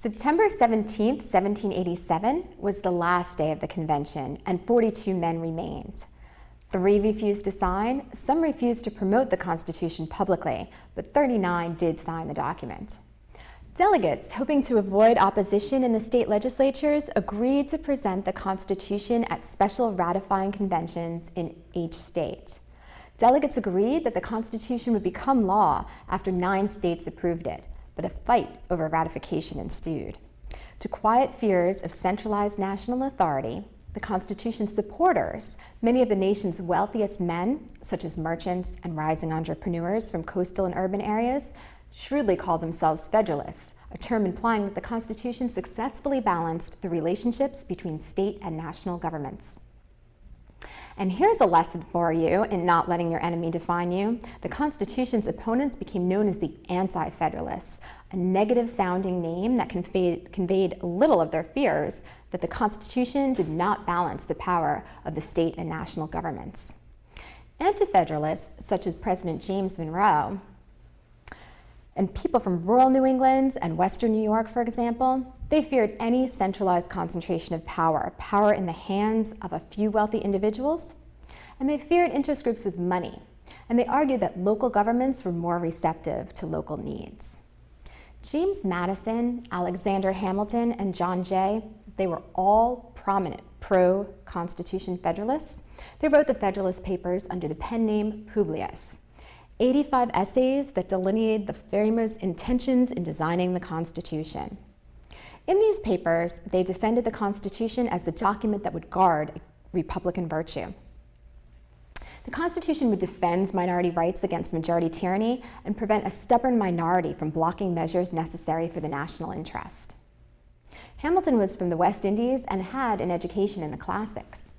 September 17, 1787 was the last day of the convention, and 42 men remained. 3 refused to sign, some refused to promote the Constitution publicly, but 39 did sign the document. Delegates, hoping to avoid opposition in the state legislatures, agreed to present the Constitution at special ratifying conventions in each state. Delegates agreed that the Constitution would become law after 9 states approved it, but a fight over ratification ensued. To quiet fears of centralized national authority, the Constitution's supporters, many of the nation's wealthiest men, such as merchants and rising entrepreneurs from coastal and urban areas, shrewdly called themselves Federalists, a term implying that the Constitution successfully balanced the relationships between state and national governments. And here's a lesson for you in not letting your enemy define you. The Constitution's opponents became known as the Anti-Federalists, a negative-sounding name that conveyed little of their fears that the Constitution did not balance the power of the state and national governments. Anti-Federalists, such as President James Monroe, and people from rural New England and Western New York, for example, they feared any centralized concentration of power in the hands of a few wealthy individuals, and they feared interest groups with money, and they argued that local governments were more receptive to local needs. James Madison, Alexander Hamilton, and John Jay, they were all prominent pro-Constitution Federalists. They wrote the Federalist Papers under the pen name Publius. 85 essays that delineated the framers' intentions in designing the Constitution. In these papers, they defended the Constitution as the document that would guard Republican virtue. The Constitution would defend minority rights against majority tyranny and prevent a stubborn minority from blocking measures necessary for the national interest. Hamilton was from the West Indies and had an education in the classics.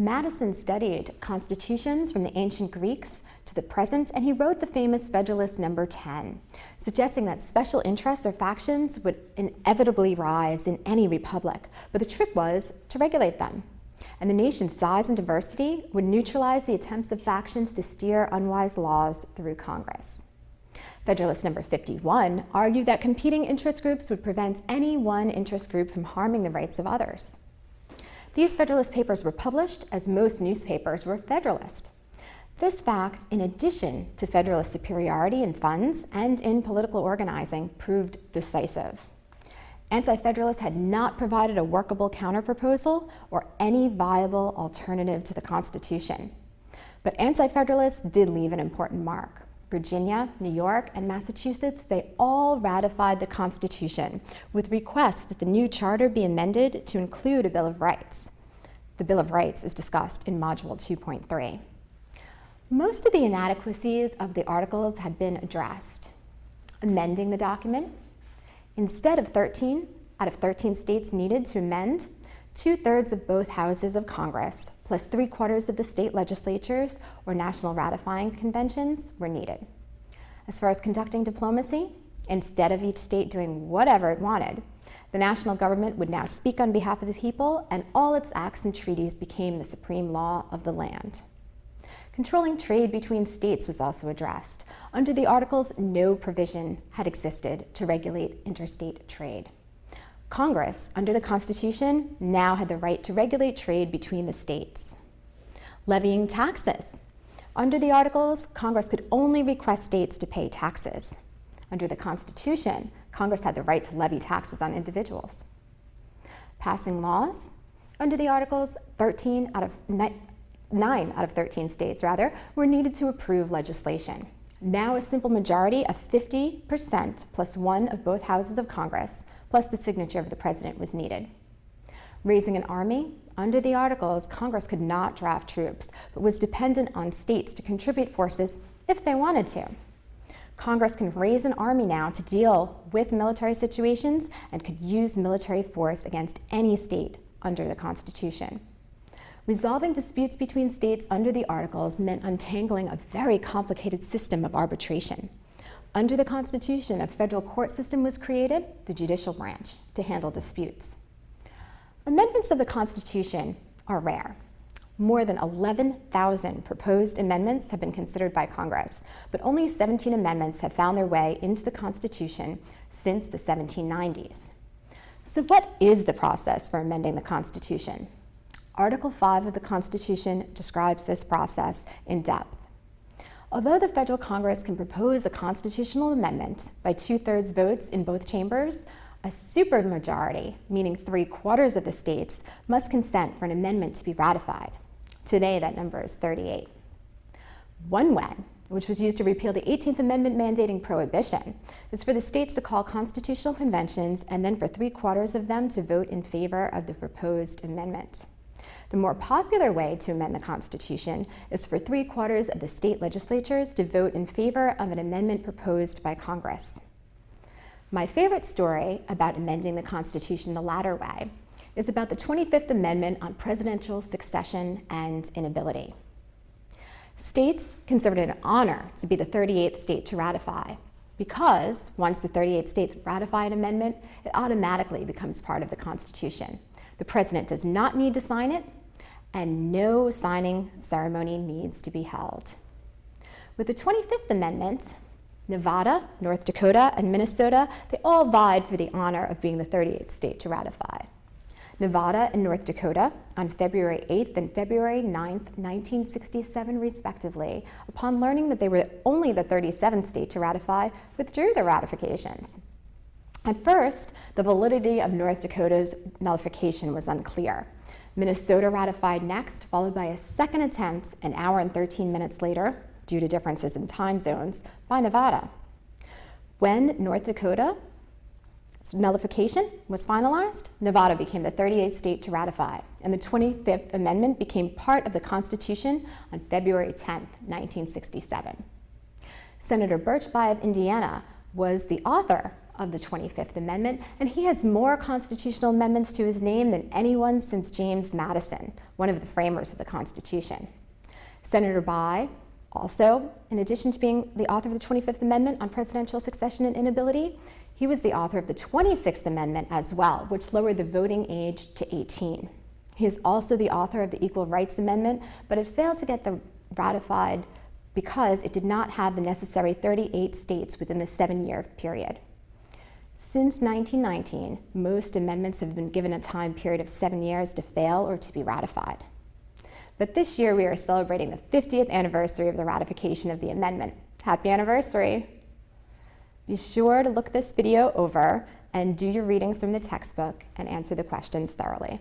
Madison studied constitutions from the ancient Greeks to the present, and he wrote the famous Federalist No. 10, suggesting that special interests or factions would inevitably rise in any republic, but the trick was to regulate them. And the nation's size and diversity would neutralize the attempts of factions to steer unwise laws through Congress. Federalist No. 51 argued that competing interest groups would prevent any one interest group from harming the rights of others. These Federalist Papers were published as most newspapers were Federalist. This fact, in addition to Federalist superiority in funds and in political organizing, proved decisive. Anti-Federalists had not provided a workable counterproposal or any viable alternative to the Constitution. But Anti-Federalists did leave an important mark. Virginia, New York, and Massachusetts, they all ratified the Constitution with requests that the new charter be amended to include a Bill of Rights. The Bill of Rights is discussed in Module 2.3. Most of the inadequacies of the articles had been addressed. Amending the document. Instead of 13 out of 13 states needed to amend, 2/3 of both houses of Congress, plus 3/4 of the state legislatures or national ratifying conventions were needed. As far as conducting diplomacy, instead of each state doing whatever it wanted, the national government would now speak on behalf of the people, and all its acts and treaties became the supreme law of the land. Controlling trade between states was also addressed. Under the Articles, no provision had existed to regulate interstate trade. Congress, under the Constitution, now had the right to regulate trade between the states. Levying taxes. Under the Articles, Congress could only request states to pay taxes. Under the Constitution, Congress had the right to levy taxes on individuals. Passing laws. Under the Articles, 9 out of 13 states, were needed to approve legislation. Now a simple majority of 50% plus 1 of both houses of Congress, plus the signature of the president, was needed. Raising an army. Under the Articles, Congress could not draft troops, but was dependent on states to contribute forces if they wanted to. Congress can raise an army now to deal with military situations and could use military force against any state under the Constitution. Resolving disputes between states under the Articles meant untangling a very complicated system of arbitration. Under the Constitution, a federal court system was created, the judicial branch, to handle disputes. Amendments of the Constitution are rare. More than 11,000 proposed amendments have been considered by Congress, but only 17 amendments have found their way into the Constitution since the 1790s. So what is the process for amending the Constitution? Article 5 of the Constitution describes this process in depth. Although the federal Congress can propose a constitutional amendment by 2/3 votes in both chambers, a supermajority, meaning 3/4 of the states, must consent for an amendment to be ratified. Today, that number is 38. One way, which was used to repeal the 18th Amendment mandating prohibition, is for the states to call constitutional conventions and then for 3/4 of them to vote in favor of the proposed amendment. The more popular way to amend the Constitution is for 3/4 of the state legislatures to vote in favor of an amendment proposed by Congress. My favorite story about amending the Constitution the latter way is about the 25th Amendment on presidential succession and inability. States considered it an honor to be the 38th state to ratify because once the 38 states ratify an amendment, it automatically becomes part of the Constitution. The president does not need to sign it, and no signing ceremony needs to be held. With the 25th Amendment, Nevada, North Dakota, and Minnesota, they all vied for the honor of being the 38th state to ratify. Nevada and North Dakota, on February 8th and February 9th, 1967 respectively, upon learning that they were only the 37th state to ratify, withdrew their ratifications. At first, the validity of North Dakota's nullification was unclear. Minnesota ratified next, followed by a second attempt an hour and 13 minutes later, due to differences in time zones, by Nevada. When North Dakota's nullification was finalized, Nevada became the 38th state to ratify, and the 25th Amendment became part of the Constitution on February 10th, 1967. Senator Birch Bayh of Indiana was the author of the 25th Amendment, and he has more constitutional amendments to his name than anyone since James Madison, one of the framers of the Constitution. Senator Bayh also, in addition to being the author of the 25th Amendment on presidential succession and inability, he was the author of the 26th Amendment as well, which lowered the voting age to 18. He is also the author of the Equal Rights Amendment, but it failed to get ratified because it did not have the necessary 38 states within the 7-year period. Since 1919, most amendments have been given a time period of 7 years to fail or to be ratified. But this year we are celebrating the 50th anniversary of the ratification of the amendment. Happy anniversary! Be sure to look this video over and do your readings from the textbook and answer the questions thoroughly.